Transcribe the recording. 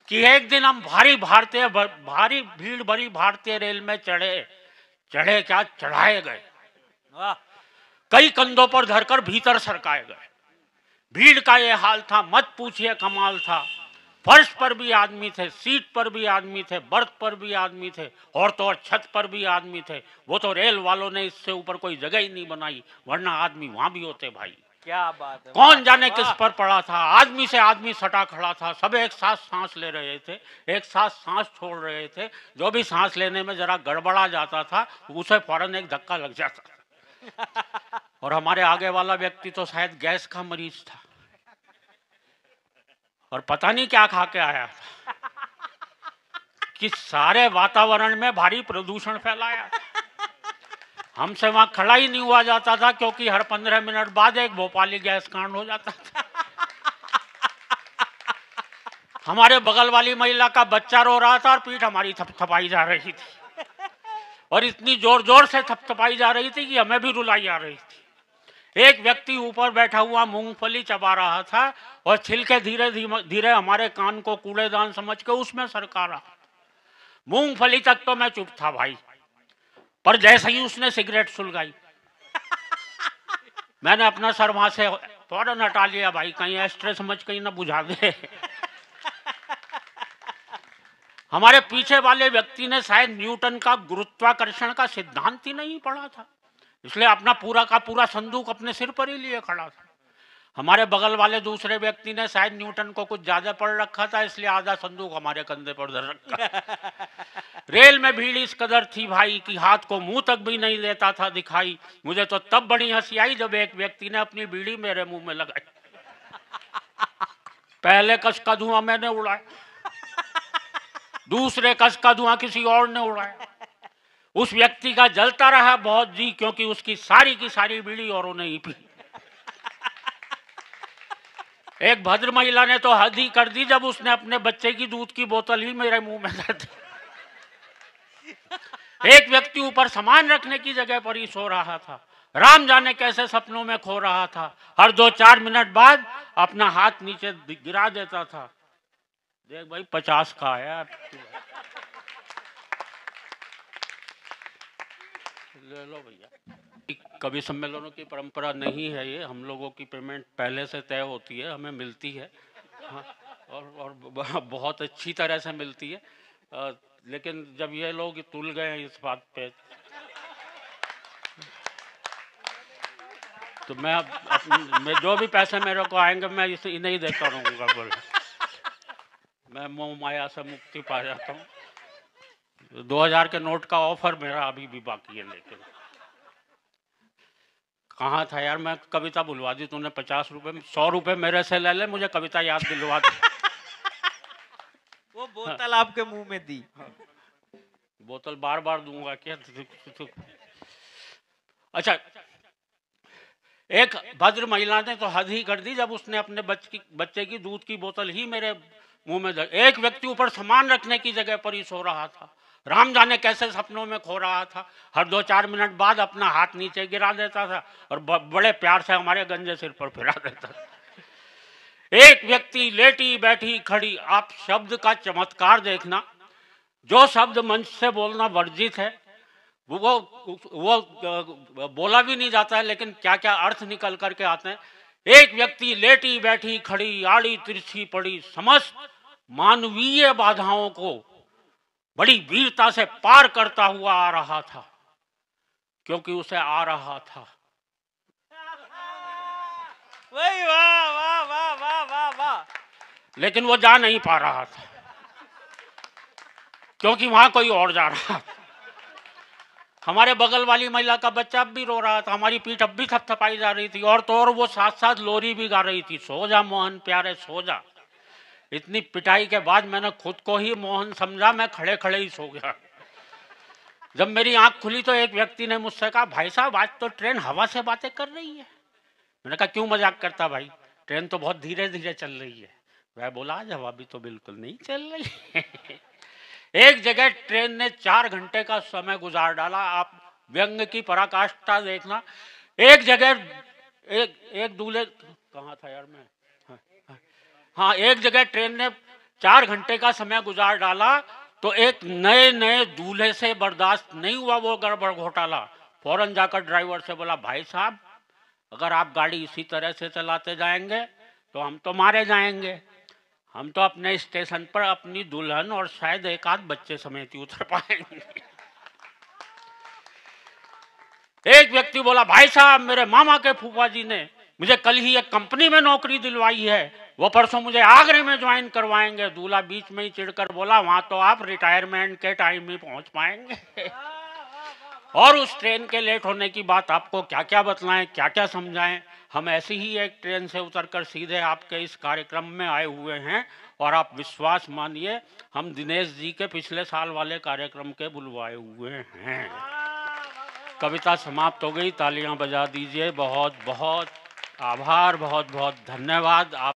कि एक दिन हम भारी भीड़ भरी भारतीय रेल में चढ़े क्या चढ़ाए गए, कई कंधों पर धरकर भीतर सरकाए गए। भीड़ का ये हाल था, मत पूछिए कमाल था। फर्श पर भी आदमी थे, सीट पर भी आदमी थे, बर्थ पर भी आदमी थे, और तो और छत पर भी आदमी थे। वो तो रेल वालों ने इससे ऊपर कोई जगह ही नहीं बनाई, वरना आदमी वहां भी होते भाई। क्या बात है। कौन जाने किस पर पड़ा था, आदमी से आदमी सटा खड़ा था। सब एक साथ सांस ले रहे थे, एक साथ सांस छोड़ रहे थे। जो भी सांस लेने में जरा गड़बड़ा जाता था उसे फौरन एक धक्का लग जाता था। और हमारे आगे वाला व्यक्ति तो शायद गैस का मरीज था और पता नहीं क्या खा के आया था कि सारे वातावरण में भारी प्रदूषण फैलाया। हमसे वहां खड़ा ही नहीं हुआ जाता था, क्योंकि हर 15 मिनट बाद एक भोपाली गैस कांड हो जाता था। हमारे बगल वाली महिला का बच्चा रो रहा था और पीठ हमारी थपथपाई जा रही थी, और इतनी जोर जोर से थपथपाई जा रही थी कि हमें भी रुलाई आ रही थी। एक व्यक्ति ऊपर बैठा हुआ मूंगफली चबा रहा था और छिलके धीरे धीरे हमारे कान को कूड़ेदान समझ के उसमें सरका रहा। मूंगफली तक तो मैं चुप था भाई, पर जैसे ही उसने सिगरेट सुलगाई मैंने अपना सर वहां से फौरन हटा लिया भाई, कहीं एस्ट्रे समझ कहीं ना बुझा दे। हमारे पीछे वाले व्यक्ति ने शायद न्यूटन का गुरुत्वाकर्षण का सिद्धांत ही नहीं पढ़ा था, इसलिए अपना पूरा का पूरा संदूक अपने सिर पर ही लिए खड़ा था। हमारे बगल वाले दूसरे व्यक्ति ने शायद न्यूटन को कुछ ज्यादा पढ़ रखा था, इसलिए आधा संदूक हमारे कंधे पर धर रखा। रेल में भीड़ इस कदर थी भाई कि हाथ को मुंह तक भी नहीं देता था दिखाई। मुझे तो तब बड़ी हंसी आई जब एक व्यक्ति ने अपनी बीड़ी मेरे मुंह में लगाई। पहले कस का धुआं मैंने उड़ाया, दूसरे कस का धुआं किसी और ने उड़ाया। उस व्यक्ति का जलता रहा बहुत जी, क्योंकि उसकी सारी की सारी बीड़ी औरों ने ही पी। एक भद्र महिला ने तो हद ही कर दी जब उसने अपने बच्चे की दूध की बोतल ही मेरे मुंह में धर दी। एक व्यक्ति ऊपर सामान रखने की जगह पर ही सो रहा था, राम जाने कैसे सपनों में खो रहा था। हर 2-4 मिनट बाद अपना हाथ नीचे गिरा देता था। देख भाई 50 का आया, ले लो भैया। कवि सम्मेलनों की परंपरा नहीं है ये, हम लोगों की पेमेंट पहले से तय होती है, हमें मिलती है। हाँ, और बहुत अच्छी तरह से मिलती है। लेकिन जब ये लोग तुल गए हैं इस बात पे, तो मैं जो भी पैसे मेरे को आएंगे मैं इसे इन्हें ही देता रहूँगा। बोल मैं मोह माया से मुक्ति पा जाता हूँ। 2000 के नोट का ऑफर मेरा अभी भी बाकी है, लेकिन कहाँ था यार, मैं कविता बुलवा दी तूने 50 रुपए में। 100 रुपए मेरे से ले ले, मुझे कविता याद दिलवा दे। वो बोतल आपके मुंह में दी। बोतल बार बार दूंगा क्या? अच्छा, एक भद्र महिला ने तो हद ही कर दी जब उसने अपने बच्चे की दूध की बोतल ही मेरे मुंह में धर। एक व्यक्ति ऊपर सामान रखने की जगह पर ही सो रहा था, राम जाने कैसे सपनों में खो रहा था। हर 2-4 मिनट बाद अपना हाथ नीचे गिरा देता था और बड़े प्यार से हमारे गंजे सिर पर फिरा देता था। एक व्यक्ति लेटी बैठी खड़ी, आप शब्द का चमत्कार देखना। जो शब्द मंच से बोलना वर्जित है वो बोला भी नहीं जाता है, लेकिन क्या क्या अर्थ निकल करके आते हैं। एक व्यक्ति लेटी बैठी खड़ी, आड़ी तिरछी पड़ी, समस्त मानवीय बाधाओं को बड़ी वीरता से पार करता हुआ आ रहा था, क्योंकि उसे आ रहा था। वाह वाह वाह वाह वाह वाह। लेकिन वो जा नहीं पा रहा था, क्योंकि वहां कोई और जा रहा था। हमारे बगल वाली महिला का बच्चा अब भी रो रहा था, हमारी पीठ अब भी थपथपाई जा रही थी, और तो और वो साथ साथ लोरी भी गा रही थी, सो जा मोहन प्यारे सो जा। इतनी पिटाई के बाद मैंने खुद को ही मोहन समझा, मैं खड़े खड़े ही सो गया। जब मेरी आंख खुली तो एक व्यक्ति ने मुझसे कहा, भाई साहब आज तो ट्रेन हवा से बातें कर रही है। मैंने कहा क्यों मजाक करता भाई, ट्रेन तो बहुत धीरे धीरे चल रही है। वह बोला आज हवा भी तो बिल्कुल नहीं चल रही है। एक जगह ट्रेन ने 4 घंटे का समय गुजार डाला, आप व्यंग की पराकाष्ठा देखना। एक जगह एक दूल्हे, कहाँ था यार मैं, हाँ, एक जगह ट्रेन ने 4 घंटे का समय गुजार डाला तो एक नए नए दूल्हे से बर्दाश्त नहीं हुआ वो गड़बड़ घोटाला। फौरन जाकर ड्राइवर से बोला, भाई साहब अगर आप गाड़ी इसी तरह से चलाते जाएंगे तो हम तो मारे जाएंगे। हम तो अपने स्टेशन पर अपनी दुल्हन और शायद एक आध बच्चे समेत ही उतर पाएंगे। एक व्यक्ति बोला, भाई साहब मेरे मामा के फूफा जी ने मुझे कल ही एक कंपनी में नौकरी दिलवाई है, वो परसों मुझे आगरे में ज्वाइन करवाएंगे। दूल्हा बीच में ही चिढ़कर बोला, वहां तो आप रिटायरमेंट के टाइम ही पहुंच पाएंगे। और उस ट्रेन के लेट होने की बात आपको क्या क्या बतलाएं, क्या क्या समझाएं। हम ऐसी ही एक ट्रेन से उतरकर सीधे आपके इस कार्यक्रम में आए हुए हैं और आप विश्वास मानिए हम दिनेश जी के पिछले साल वाले कार्यक्रम के बुलवाए हुए हैं। कविता समाप्त हो गई, तालियां बजा दीजिए। बहुत बहुत आभार, बहुत बहुत धन्यवाद। आप